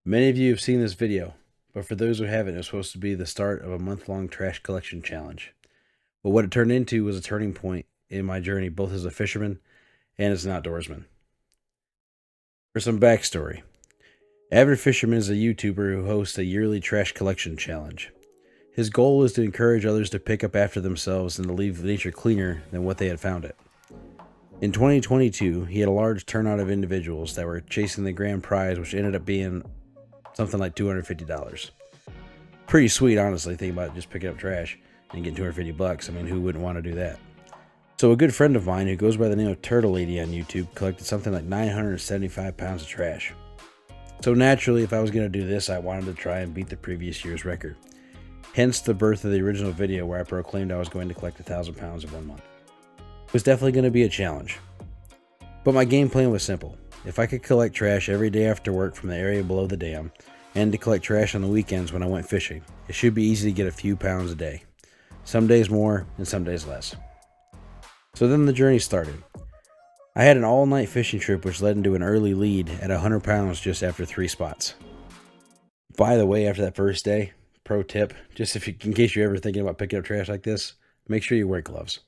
Many of you have seen this video, but for those who haven't, it was supposed to be the start of a month-long trash collection challenge. But what it turned into was a turning point in my journey, both as a fisherman and as an outdoorsman. For some backstory, Avid Fisherman is a YouTuber who hosts a yearly trash collection challenge. His goal is to encourage others to pick up after themselves and to leave nature cleaner than what they had found it. In 2022, he had a large turnout of individuals that were chasing the grand prize, which ended up being something like $250. Pretty sweet, honestly, thinking about just picking up trash and getting $250. I mean, who wouldn't want to do that? So a good friend of mine who goes by the name of Turtle Lady on YouTube collected something like 975 pounds of trash. So naturally, if I was going to do this, I wanted to try and beat the previous year's record. Hence the birth of the original video where I proclaimed I was going to collect 1,000 pounds in 1 month. It was definitely going to be a challenge. But my game plan was simple. If I could collect trash every day after work from the area below the dam, and to collect trash on the weekends when I went fishing, it should be easy to get a few pounds a day. Some days more and some days less. So then the journey started. I had an all-night fishing trip which led into an early lead at 100 pounds just after 3 spots. By the way, after that first day, pro tip, just in case you're ever thinking about picking up trash like this, make sure you wear gloves.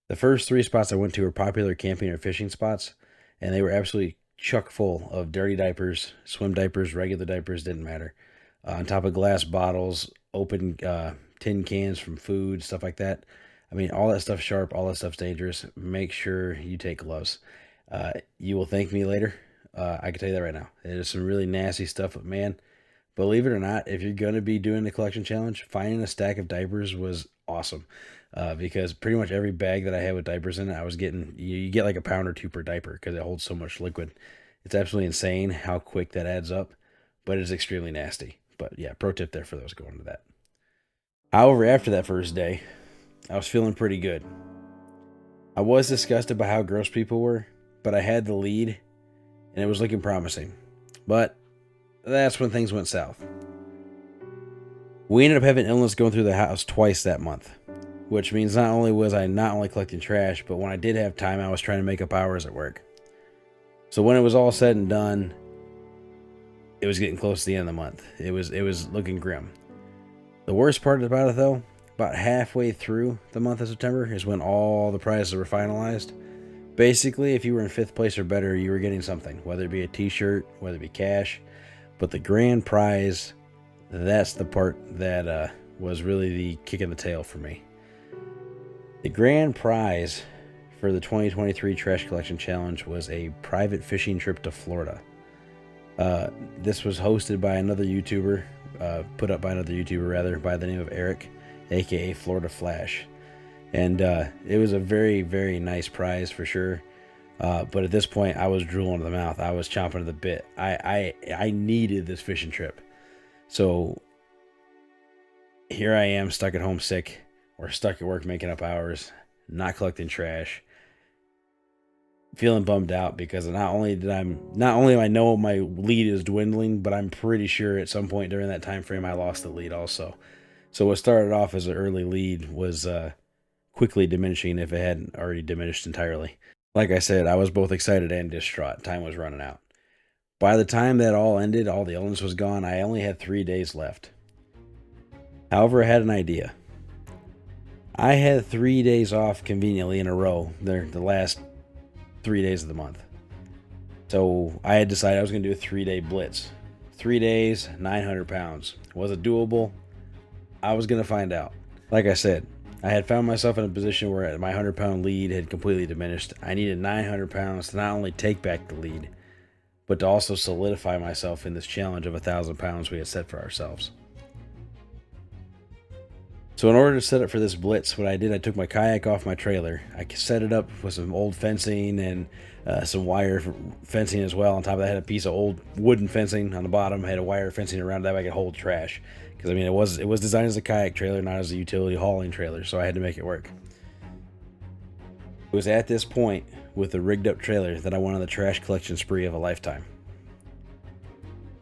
The first 3 spots I went to were popular camping or fishing spots, and they were absolutely chock full of dirty diapers, swim diapers, regular diapers, didn't matter. On top of glass bottles, open tin cans from food, stuff like that. I mean, all that stuff's sharp, all that stuff's dangerous. Make sure you take gloves. You will thank me later. I can tell you that right now. There's some really nasty stuff, but man, believe it or not, if you're going to be doing the collection challenge, finding a stack of diapers was awesome. Because pretty much every bag that I had with diapers in it, I was getting, you get like a pound or 2 per diaper because it holds so much liquid. It's absolutely insane how quick that adds up, but it's extremely nasty. But yeah, pro tip there for those going to that. However, after that first day, I was feeling pretty good. I was disgusted by how gross people were, but I had the lead and it was looking promising. But that's when things went south. We ended up having illness going through the house twice that month, which means not only was I not only collecting trash, but when I did have time, I was trying to make up hours at work. So when it was all said and done, it was getting close to the end of the month. It was looking grim. The worst part about it, though, about halfway through the month of September is when all the prizes were finalized. Basically, if you were in 5th place or better, you were getting something, whether it be a t-shirt, whether it be cash. But the grand prize, that's the part that was really the kick in the tail for me. The grand prize for the 2023 Trash Collection Challenge was a private fishing trip to Florida. This was hosted by another YouTuber, put up by another YouTuber rather, by the name of Eric, aka Florida Flash. And it was a very, very nice prize for sure. But at this point, I was drooling to the mouth. I was chomping at the bit. I needed this fishing trip. So here I am, stuck at home sick, or stuck at work making up hours, not collecting trash, feeling bummed out because not only do I know my lead is dwindling, but I'm pretty sure at some point during that time frame I lost the lead also. So what started off as an early lead was quickly diminishing if it hadn't already diminished entirely. Like I said, I was both excited and distraught. Time was running out. By the time that all ended, all the illness was gone, I only had 3 days left. However, I had an idea. I had 3 days off conveniently in a row. They're the last 3 days of the month. So I had decided I was going to do a 3-day blitz. 3 days, 900 pounds. Was it doable? I was going to find out. Like I said, I had found myself in a position where my 100-pound lead had completely diminished. I needed 900 pounds to not only take back the lead, but to also solidify myself in this challenge of 1,000 pounds we had set for ourselves. So in order to set up for this blitz, what I did, I took my kayak off my trailer. I set it up with some old fencing and some wire fencing as well. On top of that, I had a piece of old wooden fencing on the bottom. I had a wire fencing around that way I could hold trash. Because I mean, it was designed as a kayak trailer, not as a utility hauling trailer, so I had to make it work. It was at this point, with the rigged up trailer, that I went on the trash collection spree of a lifetime.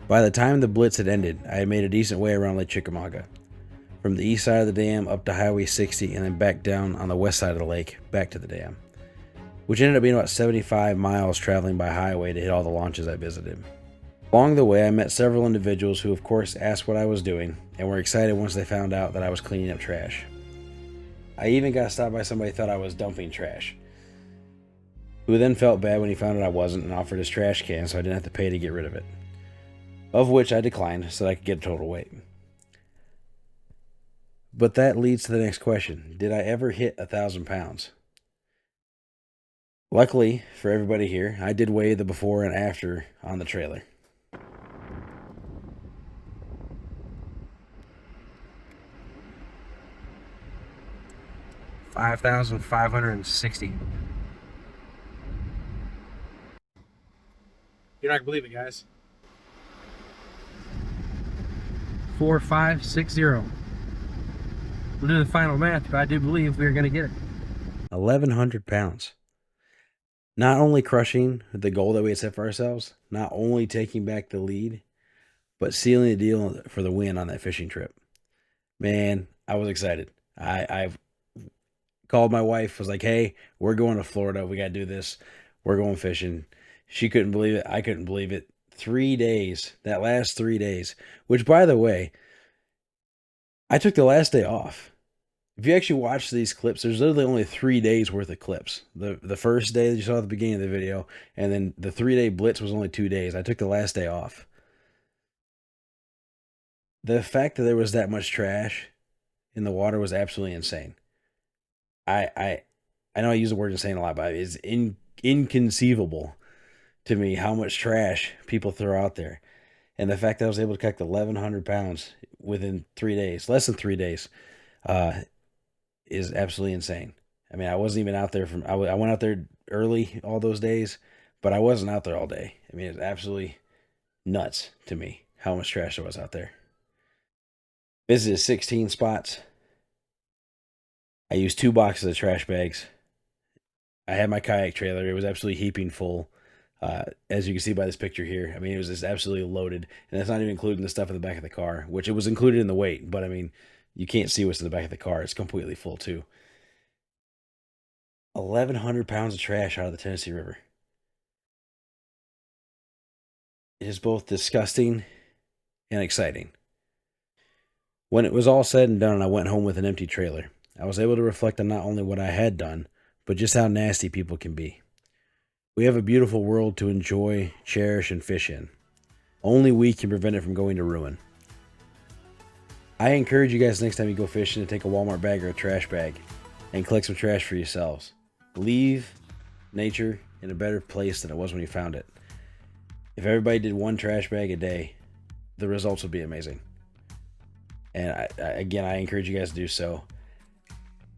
By the time the blitz had ended, I had made a decent way around Lake Chickamauga. From the east side of the dam up to Highway 60 and then back down on the west side of the lake, back to the dam. Which ended up being about 75 miles traveling by highway to hit all the launches I visited. Along the way, I met several individuals who, of course, asked what I was doing and were excited once they found out that I was cleaning up trash. I even got stopped by somebody who thought I was dumping trash, who then felt bad when he found out I wasn't and offered his trash can so I didn't have to pay to get rid of it, of which I declined so that I could get a total weight. But that leads to the next question. Did I ever hit 1,000 pounds? Luckily for everybody here, I did weigh the before and after on the trailer. 5,560. You're not gonna believe it, guys. 4,560. We'll do the final math, but I do believe we're gonna get it. 1,100 pounds. Not only crushing the goal that we had set for ourselves, not only taking back the lead, but sealing the deal for the win on that fishing trip. Man, I was excited. I called my wife, was like, hey, we're going to Florida. We got to do this. We're going fishing. She couldn't believe it. I couldn't believe it. 3 days, that last 3 days, which, by the way, I took the last day off. If you actually watch these clips, there's literally only 3 days worth of clips. The first day that you saw at the beginning of the video, and then the 3-day blitz was only 2 days. I took the last day off. The fact that there was that much trash in the water was absolutely insane. I know I use the word insane a lot, but it's inconceivable to me how much trash people throw out there. And the fact that I was able to collect 1,100 pounds within 3 days, less than 3 days, is absolutely insane. I mean, I wasn't even out there I went out there early all those days, but I wasn't out there all day. I mean, it's absolutely nuts to me how much trash there was out there. Visited 16 spots. I used 2 boxes of trash bags. I had my kayak trailer. It was absolutely heaping full. As you can see by this picture here, I mean, it was just absolutely loaded. And that's not even including the stuff in the back of the car, which it was included in the weight. But, I mean, you can't see what's in the back of the car. It's completely full, too. 1,100 pounds of trash out of the Tennessee River. It is both disgusting and exciting. When it was all said and done and I went home with an empty trailer, I was able to reflect on not only what I had done, but just how nasty people can be. We have a beautiful world to enjoy, cherish, and fish in. Only we can prevent it from going to ruin. I encourage you guys next time you go fishing to take a Walmart bag or a trash bag and collect some trash for yourselves. Leave nature in a better place than it was when you found it. If everybody did 1 trash bag a day, the results would be amazing. And again, I encourage you guys to do so.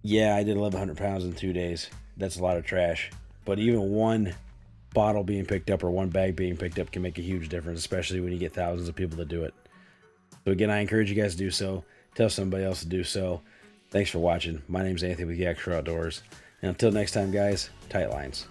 Yeah, I did 1,100 pounds in 2 days. That's a lot of trash. But even 1 bottle being picked up or 1 bag being picked up can make a huge difference, especially when you get thousands of people to do it. So again, I encourage you guys to do so. Tell somebody else to do so. Thanks for watching. My name's Anthony with YakShore Outdoors. And until next time, guys, tight lines.